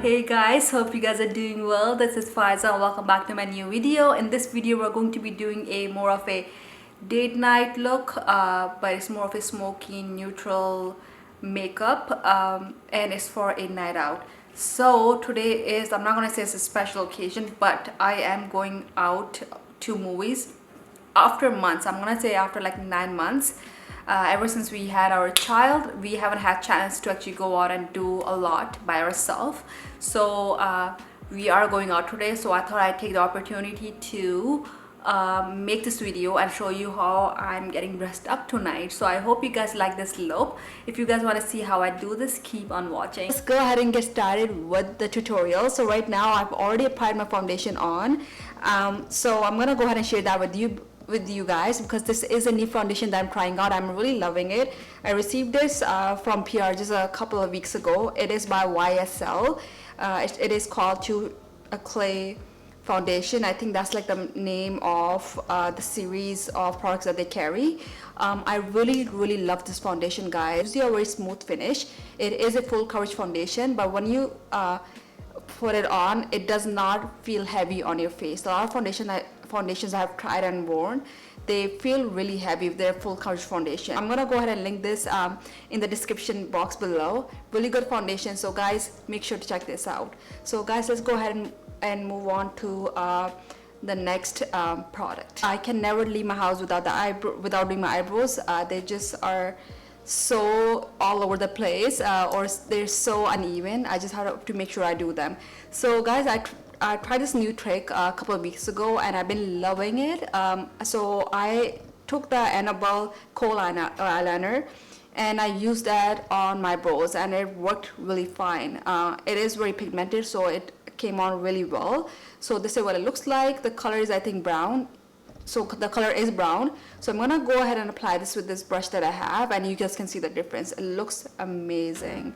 Hey guys, hope you guys are doing well. This is Faiza and welcome back to my new video. In this video we're going to be doing a more of a date night look, but it's more of a smoky neutral makeup, and it's for a night out. So today is, I'm not gonna say it's a special occasion, but I am going out to movies after months. I'm gonna say after like 9 months. Ever since we had our child, we haven't had chance to actually go out and do a lot by ourselves. So we are going out today, so I thought I'd take the opportunity to make this video and show you how I'm getting dressed up tonight. So I hope you guys like this look. If you guys want to see how I do this, keep on watching. Let's go ahead and get started with the tutorial. So right now I've already applied my foundation on, so I'm gonna go ahead and share that with you guys, because this is a new foundation that I'm trying out. I'm really loving it. I received this from PR just a couple of weeks ago. It is by YSL. It is called To a Clay Foundation. I think that's like the name of the series of products that they carry. I really love this foundation, guys. It's a very smooth finish. It is a full coverage foundation, but when you put it on, it does not feel heavy on your face. A lot of foundations I have tried and worn, they feel really heavy if they're full coverage foundation. I'm gonna go ahead and link this in the description box below. Really good foundation, so guys, make sure to check this out. So guys, let's go ahead and move on to the next product. I can never leave my house without doing my eyebrows. They just are so all over the place, or they're so uneven. I just have to make sure I do them. So guys, I tried this new trick a couple of weeks ago and I've been loving it. So I took the Annabelle Kohl eyeliner and I used that on my brows and it worked really fine. It is very pigmented, so it came on really well. So this is what it looks like. The color is, I think, brown. So the color is brown. So I'm gonna go ahead and apply this with this brush that I have, and you guys can see the difference. It looks amazing.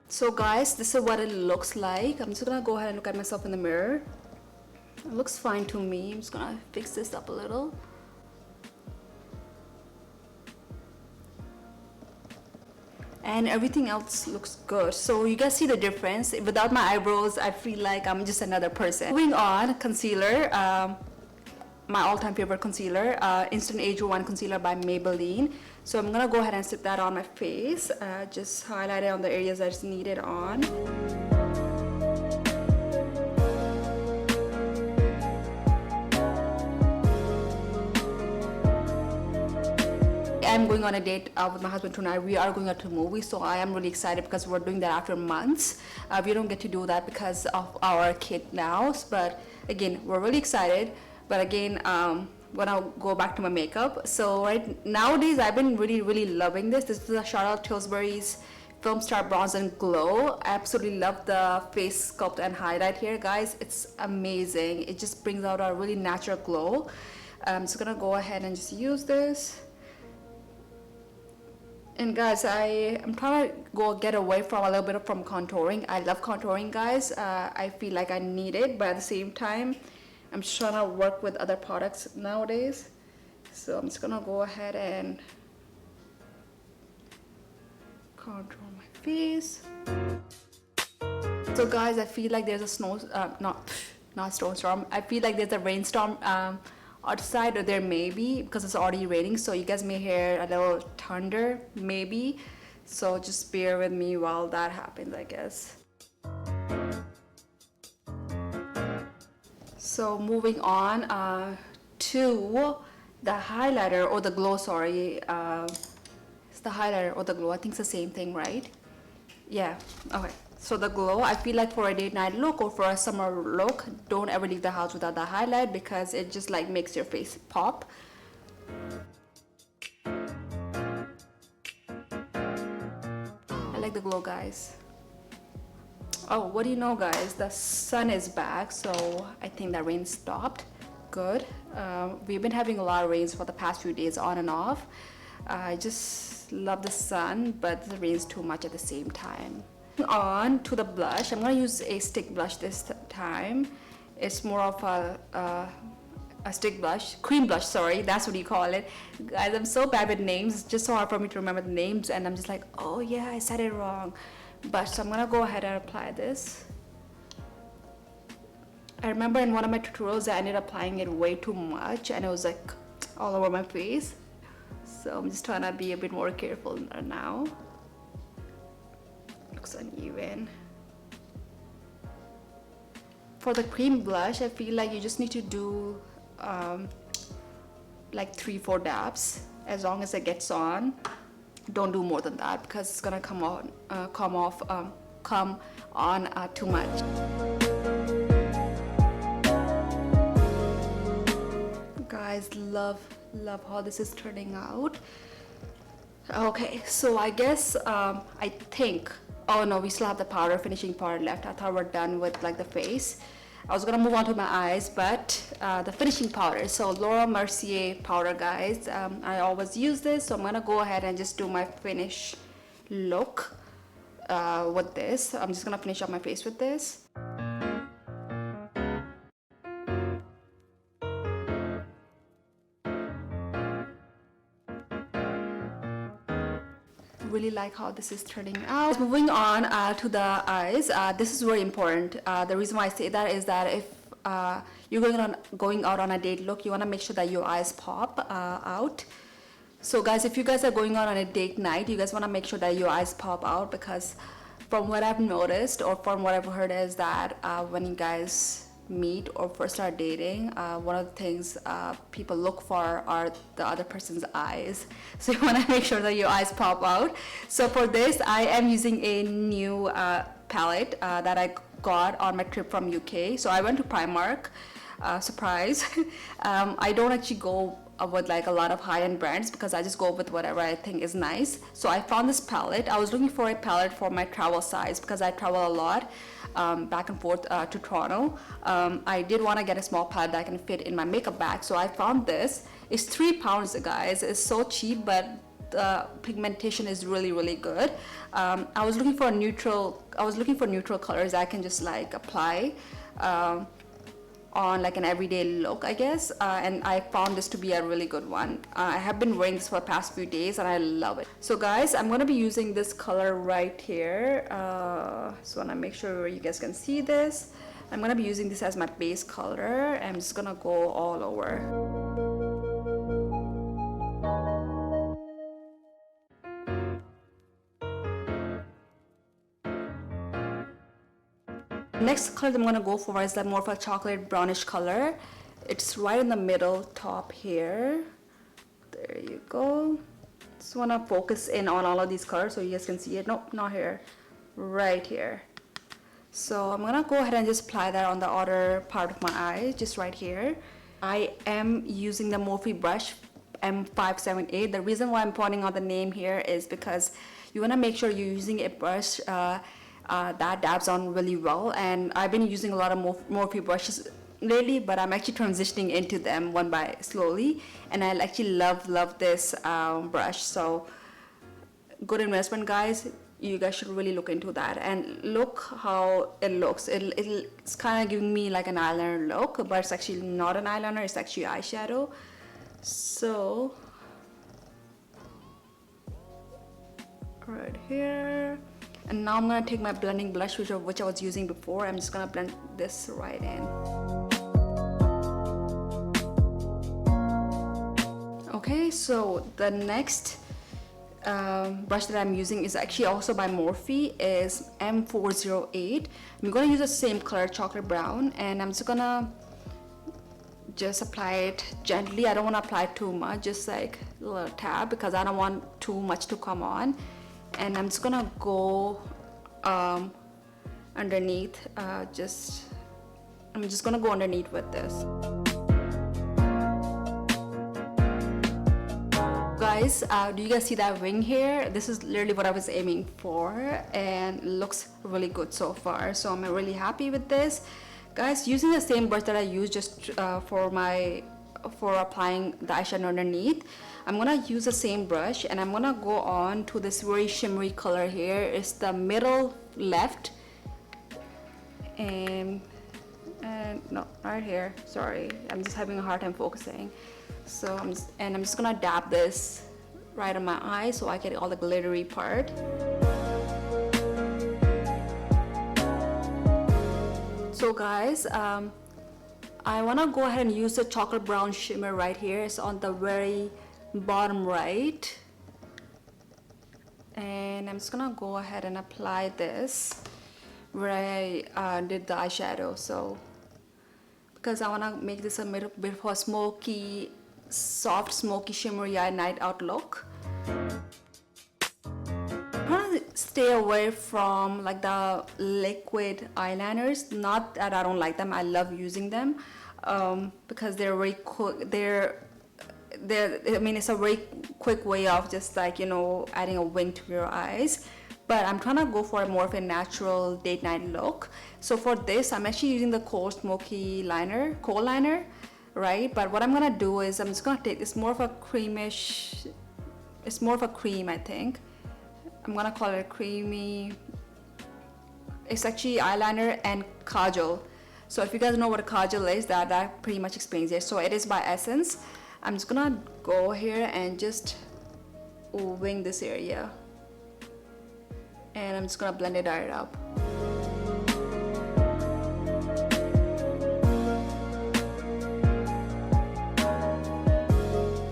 So guys, this is what it looks like. I'm just gonna go ahead and look at myself in the mirror. It looks fine to me. I'm just gonna fix this up a little. And everything else looks good. So you guys see the difference. Without my eyebrows, I feel like I'm just another person. Moving on, concealer. My all-time favorite concealer, Instant Age 01 concealer by Maybelline. So I'm gonna go ahead and stick that on my face. Just highlight it on the areas that's needed on. I'm going on a date with my husband tonight. We are going out to a movie, so I am really excited because we're doing that after months. We don't get to do that because of our kid now, but again, we're really excited. But again, when I go back to my makeup, so nowadays I've been really loving this. This is the Charlotte Tilbury's Film Star Bronze and Glow. I absolutely love the face sculpt and highlight here, guys. It's amazing. It just brings out a really natural glow. I'm just gonna go ahead and just use this. And guys, I am trying to get away from a little bit from contouring. I love contouring, guys. I feel like I need it, but at the same time, I'm just trying to work with other products nowadays. So I'm just gonna go ahead and contour my face. So guys, I feel like there's a not snowstorm. I feel like there's a rainstorm outside, or there may be, because it's already raining, so you guys may hear a little thunder maybe, so just bear with me while that happens, I guess. So moving on to the highlighter or the glow, sorry. It's the highlighter or the glow, I think it's the same thing, right? Yeah, okay. So the glow, I feel like for a date night look or for a summer look, don't ever leave the house without the highlight, because it just like makes your face pop. I like the glow, guys. Oh, what do you know, guys? The sun is back, so I think the rain stopped. Good. We've been having a lot of rains for the past few days, on and off. I just love the sun, but the rain's too much at the same time. On to the blush. I'm gonna use a stick blush this time. It's more of a a stick blush, cream blush, sorry, that's what you call it. Guys, I'm so bad with names. It's just so hard for me to remember the names, and I'm just like, oh yeah, I said it wrong. But so I'm gonna go ahead and apply this. I remember in one of my tutorials I ended up applying it way too much, and it was like all over my face. So I'm just trying to be a bit more careful now. Looks uneven. For the cream blush, I feel like you just need to do like 3-4 dabs. As long as it gets on, don't do more than that because it's gonna come on too much. Guys, love how this is turning out. Okay, so I guess I think, oh no, we still have the powder, finishing powder left. I thought we're done with like the face. I was gonna move on to my eyes, but the finishing powder. So Laura Mercier powder, guys. I always use this, so I'm gonna go ahead and just do my finish look with this. I'm just gonna finish up my face with this. Really like how this is turning out. Moving on to the eyes. This is very important. The reason why I say that is that if you're going out on a date look, you want to make sure that your eyes pop out. So guys, if you guys are going out on a date night, you guys want to make sure that your eyes pop out, because from what I've noticed or from what I've heard is that when you guys meet or first start dating, one of the things people look for are the other person's eyes. So you want to make sure that your eyes pop out. So for this, I am using a new palette that I got on my trip from UK. So I went to Primark. Surprise. I don't actually go with like a lot of high-end brands because I just go with whatever I think is nice. So I found this palette. I was looking for a palette for my travel size because I travel a lot back and forth to Toronto. I did want to get a small palette that can fit in my makeup bag, so I found this. It's £3, guys. It's so cheap, but the pigmentation is really good. I was looking for neutral colors I can just like apply on like an everyday look, I guess, and I found this to be a really good one. I have been wearing this for the past few days and I love it. So guys, I'm gonna be using this color right here. So I wanna make sure you guys can see this. I'm gonna be using this as my base color. I'm just gonna go all over. Next color I'm going to go for is like more of a chocolate brownish color. It's right in the middle top here. There you go. Just want to focus in on all of these colors so you guys can see it. Nope, not here. Right here. So I'm going to go ahead and just apply that on the outer part of my eye, just right here. I am using the Morphe brush M578. The reason why I'm pointing out the name here is because you want to make sure you're using a brush that dabs on really well, and I've been using a lot of Morphe brushes lately, but I'm actually transitioning into them one by slowly, and I actually love this brush. So good investment, guys. You guys should really look into that, and look how it looks. It's kind of giving me like an eyeliner look, but it's actually not an eyeliner, it's actually eyeshadow. So right here. And now I'm going to take my blending blush, which I was using before. I'm just going to blend this right in. Okay, so the next brush that I'm using is actually also by Morphe, is M408. I'm going to use the same color, chocolate brown, and I'm just going to apply it gently. I don't want to apply too much, just like a little tab, because I don't want too much to come on. And I'm just gonna go underneath. I'm just gonna go underneath with this. Guys, do you guys see that wing here? This is literally what I was aiming for, and it looks really good so far. So I'm really happy with this, guys. Using the same brush that I used just for applying the eyeshadow underneath, I'm gonna use the same brush and I'm gonna go on to this very shimmery color here. It's the middle left, and and no, right here, sorry, I'm just having a hard time focusing. So I'm just gonna dab this right on my eye so I get all the glittery part. So guys, I want to go ahead and use the chocolate brown shimmer right here. It's on the very bottom right, and I'm just gonna go ahead and apply this where I did the eyeshadow. So because I want to make this a bit of a smoky, soft, smoky, shimmery eye night out look. I'm trying to stay away from like the liquid eyeliners. Not that I don't like them, I love using them because they're very quick. I mean, it's a very quick way of just like, you know, adding a wing to your eyes. But I'm trying to go for more of a natural date night look. So for this, I'm actually using the Kohl smoky liner, Kohl liner, right? But what I'm gonna do is I'm just gonna take this more of a creamish. It's more of a cream, I think. I'm gonna call it a creamy. It's actually eyeliner and Kajal. So if you guys know what a Kajal is, that pretty much explains it. So it is by Essence. I'm just gonna go here and just wing this area, and I'm just gonna blend it right up.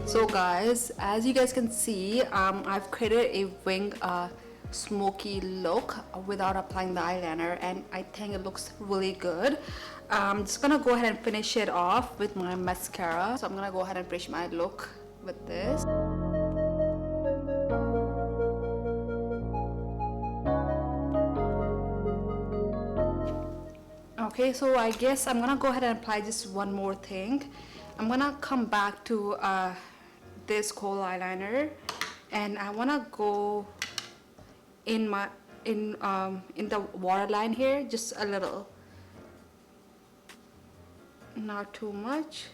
So guys, as you guys can see, I've created a wing smoky look without applying the eyeliner, and I think it looks really good. I'm just gonna go ahead and finish it off with my mascara. So I'm gonna go ahead and finish my look with this. Okay, so I guess I'm gonna go ahead and apply just one more thing. I'm gonna come back to this Kohl eyeliner, and I wanna go in the waterline here, just a little, not too much.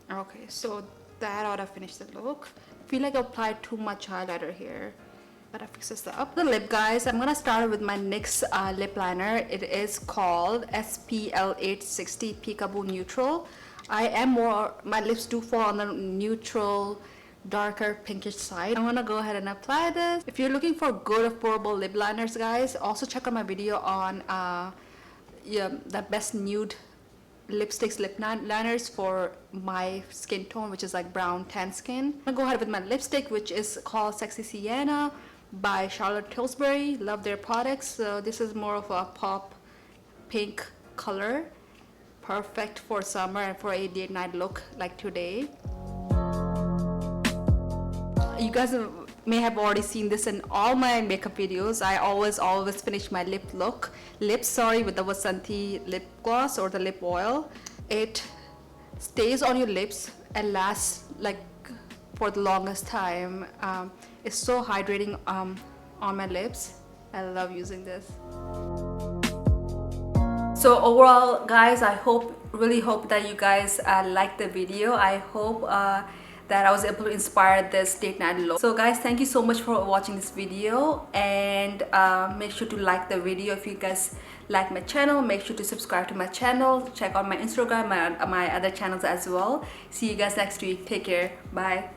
Okay, so that ought to finish the look. I feel like I applied too much highlighter here. Gotta fix this up. The lip, guys, I'm gonna start with my NYX lip liner. It is called SPL860 Peekaboo Neutral. My lips do fall on the neutral, darker pinkish side. I'm gonna go ahead and apply this. If you're looking for good affordable lip liners, guys, also check out my video on the best nude lipsticks, lip liners for my skin tone, which is like brown tan skin. I'm gonna go ahead with my lipstick, which is called Sexy Sienna by Charlotte Tilbury. Love their products. So this is more of a pop pink color, perfect for summer and for a date night look like today. You guys may have already seen this in all my makeup videos. I always finish my lips with the Vasanthi lip gloss or the lip oil. It stays on your lips and lasts like for the longest time. It's so hydrating on my lips. I love using this. So overall, guys, I really hope that you guys liked the video. I hope that I was able to inspire this date night look. So guys, thank you so much for watching this video, and make sure to like the video. If you guys like my channel, make sure to subscribe to my channel. Check out my Instagram, my other channels as well. See you guys next week. Take care. Bye.